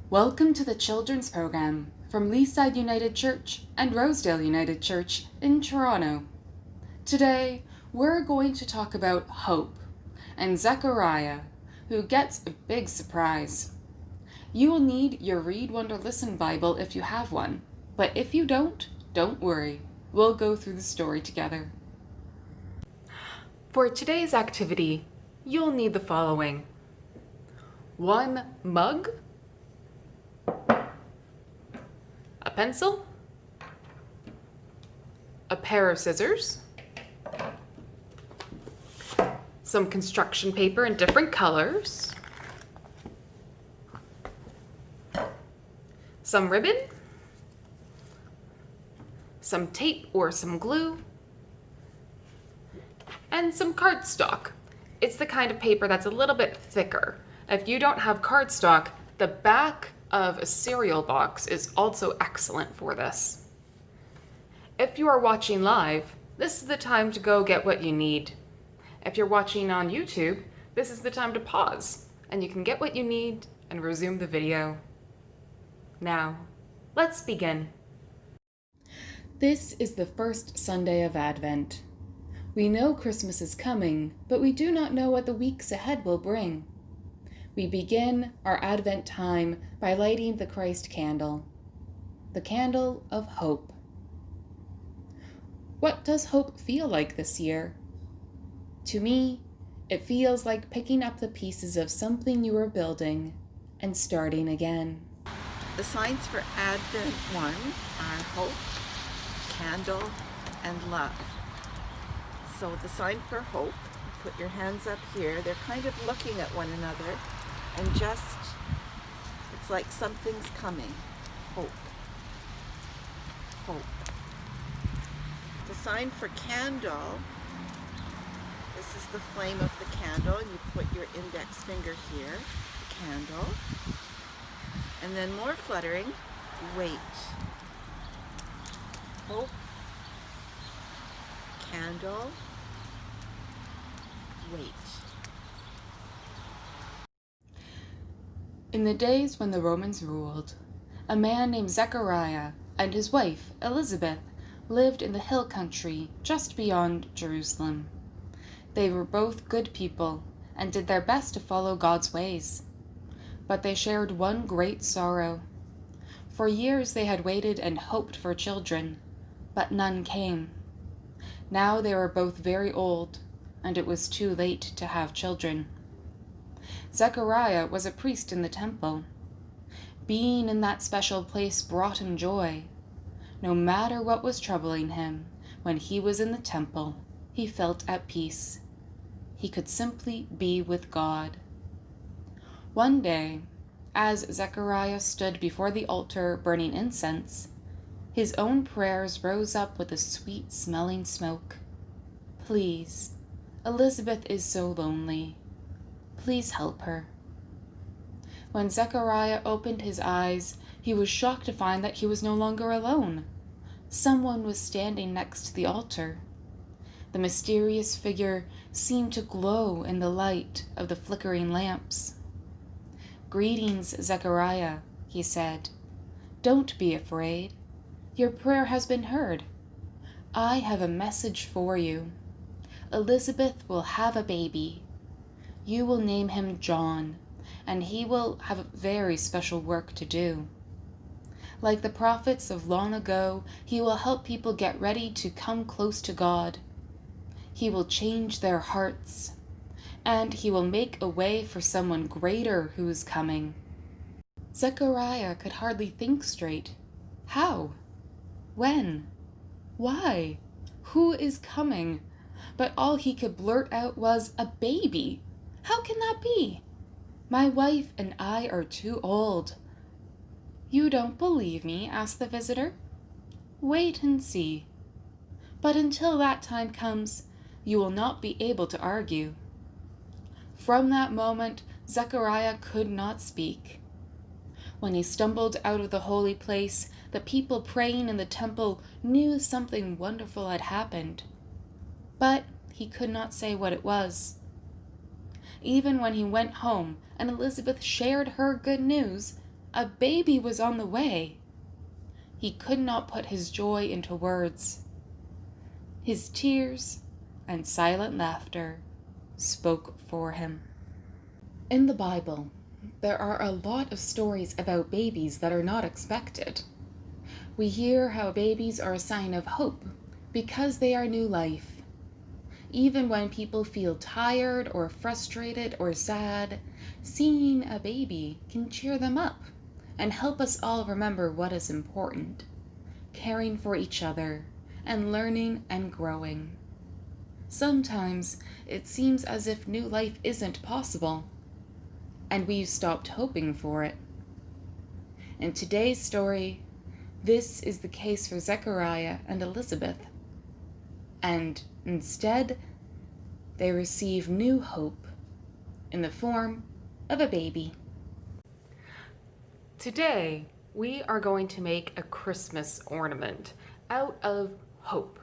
Welcome to the children's program from Leaside United Church and Rosedale United Church in Toronto. Today, we're going to talk about hope and Zechariah, who gets a big surprise. You will need your Read, Wonder, Listen Bible if you have one, but if you don't worry. We'll go through the story together. For today's activity, you'll need the following: 1 mug, a pencil, a pair of scissors, some construction paper in different colors, some ribbon, some tape or some glue, and some cardstock. It's the kind of paper that's a little bit thicker. If you don't have cardstock, the back of a cereal box is also excellent for this. If you are watching live, this is the time to go get what you need. If you're watching on YouTube, this is the time to pause, and you can get what you need and resume the video. Now, let's begin. This is the first Sunday of Advent. We know Christmas is coming, but we do not know what the weeks ahead will bring. We begin our Advent time by lighting the Christ candle, the candle of hope. What does hope feel like this year? To me, it feels like picking up the pieces of something you were building and starting again. The signs for Advent 1 are hope, candle, and love. So the sign for hope, put your hands up here. They're kind of looking at one another and it's like something's coming. Hope. Hope. The sign for candle, this is the flame of the candle, and you put your index finger here, the candle. And then more fluttering, wait. Hope, candle, wait. In the days when the Romans ruled, a man named Zechariah and his wife, Elizabeth, lived in the hill country just beyond Jerusalem. They were both good people and did their best to follow God's ways. But they shared one great sorrow. For years they had waited and hoped for children, but none came. Now they were both very old, and it was too late to have children. Zechariah was a priest in the temple. Being in that special place brought him joy. No matter what was troubling him, when he was in the temple, he felt at peace. He could simply be with God. One day, as Zechariah stood before the altar burning incense, his own prayers rose up with a sweet-smelling smoke. Please, Elizabeth is so lonely. Please help her. When Zechariah opened his eyes, he was shocked to find that he was no longer alone. Someone was standing next to the altar. The mysterious figure seemed to glow in the light of the flickering lamps. "Greetings, Zechariah," he said. "Don't be afraid. Your prayer has been heard. I have a message for you. Elizabeth will have a baby. You will name him John, and he will have a very special work to do. Like the prophets of long ago, he will help people get ready to come close to God. He will change their hearts, and he will make a way for someone greater who is coming." Zechariah could hardly think straight. How? When? Why? Who is coming? But all he could blurt out was, "A baby? How can that be? My wife and I are too old." "You don't believe me?" asked the visitor. "Wait and see. But until that time comes, you will not be able to argue." From that moment, Zechariah could not speak. When he stumbled out of the holy place, the people praying in the temple knew something wonderful had happened. But he could not say what it was. Even when he went home and Elizabeth shared her good news, A baby was on the way. He could not put his joy into words. His tears and silent laughter spoke for him. In the Bible, there are a lot of stories about babies that are not expected. We hear how babies are a sign of hope because they are new life. Even when people feel tired or frustrated or sad, seeing a baby can cheer them up and help us all remember what is important, caring for each other and learning and growing. Sometimes it seems as if new life isn't possible, and we've stopped hoping for it. In today's story, this is the case for Zechariah and Elizabeth, and instead, they receive new hope in the form of a baby. Today, we are going to make a Christmas ornament out of hope.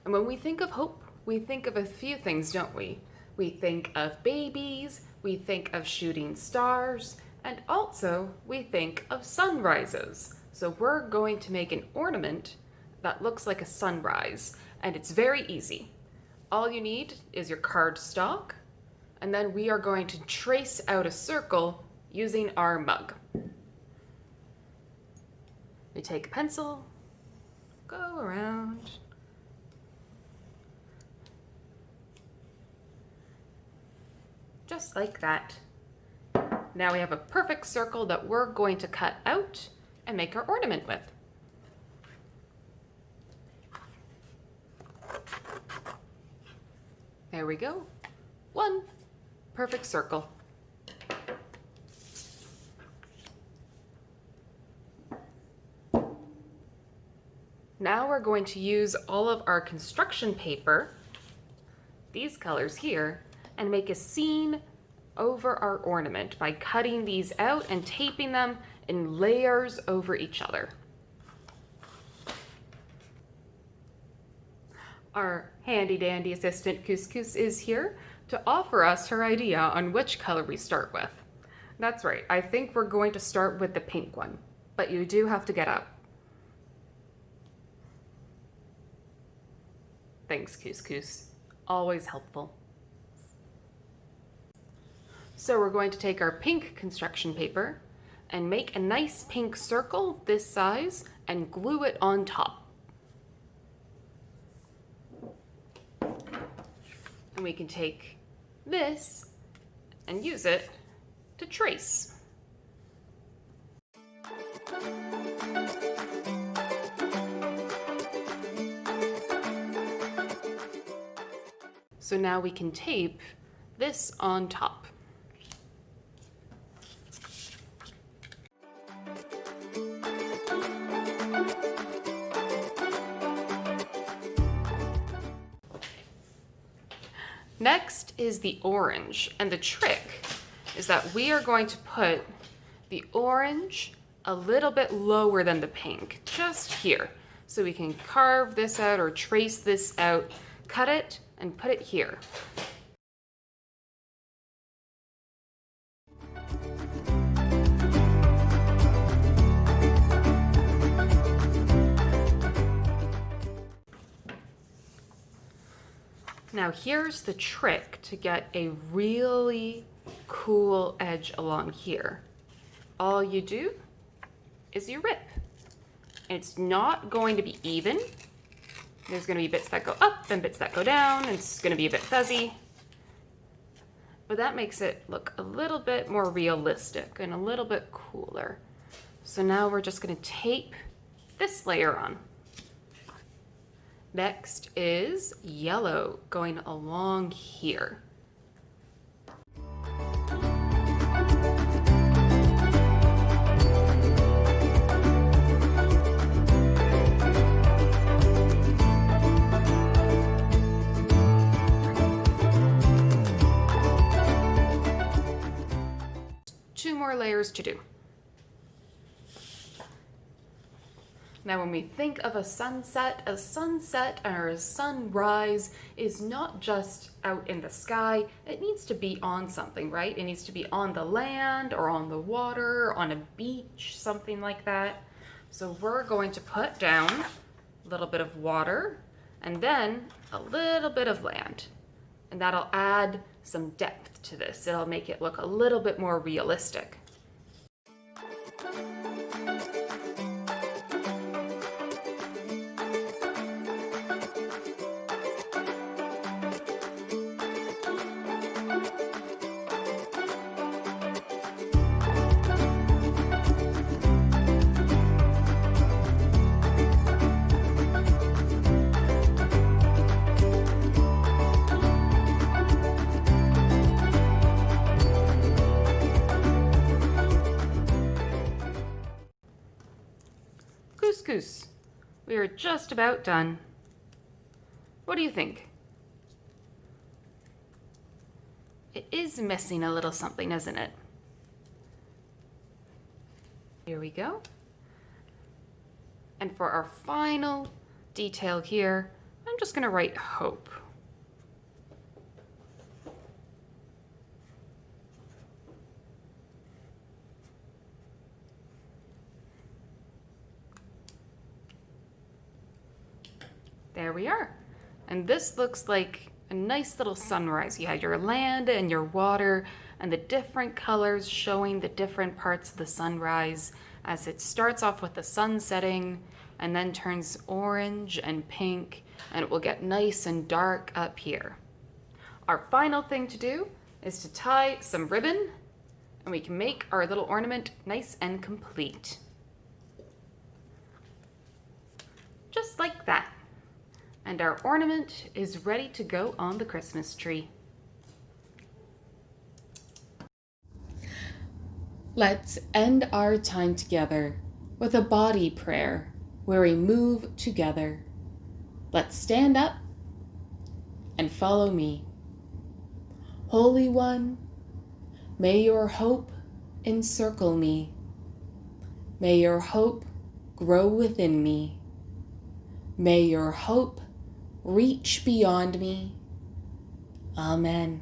And when we think of hope, we think of a few things, don't we? We think of babies, we think of shooting stars, and also we think of sunrises. So we're going to make an ornament that looks like a sunrise, and it's very easy. All you need is your cardstock, and then we are going to trace out a circle using our mug. We take a pencil, go around, just like that. Now we have a perfect circle that we're going to cut out and make our ornament with. There we go. One perfect circle. Now we're going to use all of our construction paper, these colors here, and make a scene over our ornament by cutting these out and taping them in layers over each other. Our handy dandy assistant Couscous is here to offer us her idea on which color we start with. That's right, I think we're going to start with the pink one, but you do have to get up. Thanks, Couscous. Always helpful. So we're going to take our pink construction paper and make a nice pink circle this size and glue it on top. And we can take this and use it to trace. So now we can tape this on top. Next is the orange, and the trick is that we are going to put the orange a little bit lower than the pink, just here. So we can carve this out or trace this out, cut it, and put it here. Now here's the trick to get a really cool edge along here. All you do is you rip. It's not going to be even. There's going to be bits that go up and bits that go down, and it's going to be a bit fuzzy. But that makes it look a little bit more realistic and a little bit cooler. So now we're just going to tape this layer on. Next is yellow going along here. Two more layers to do. Now, when we think of a sunset or a sunrise is not just out in the sky. It needs to be on something, right? It needs to be on the land or on the water, on a beach, something like that. So we're going to put down a little bit of water and then a little bit of land. And that'll add some depth to this. It'll make it look a little bit more realistic. Couscous. We are just about done. What do you think? It is missing a little something, isn't it? Here we go. And for our final detail here, I'm just going to write hope. There we are. And this looks like a nice little sunrise. You had your land and your water and the different colors showing the different parts of the sunrise as it starts off with the sun setting and then turns orange and pink, and it will get nice and dark up here. Our final thing to do is to tie some ribbon, and we can make our little ornament nice and complete. Just like that. And our ornament is ready to go on the Christmas tree. Let's end our time together with a body prayer where we move together. Let's stand up and follow me. Holy One, may your hope encircle me. May your hope grow within me. May your hope reach beyond me. Amen.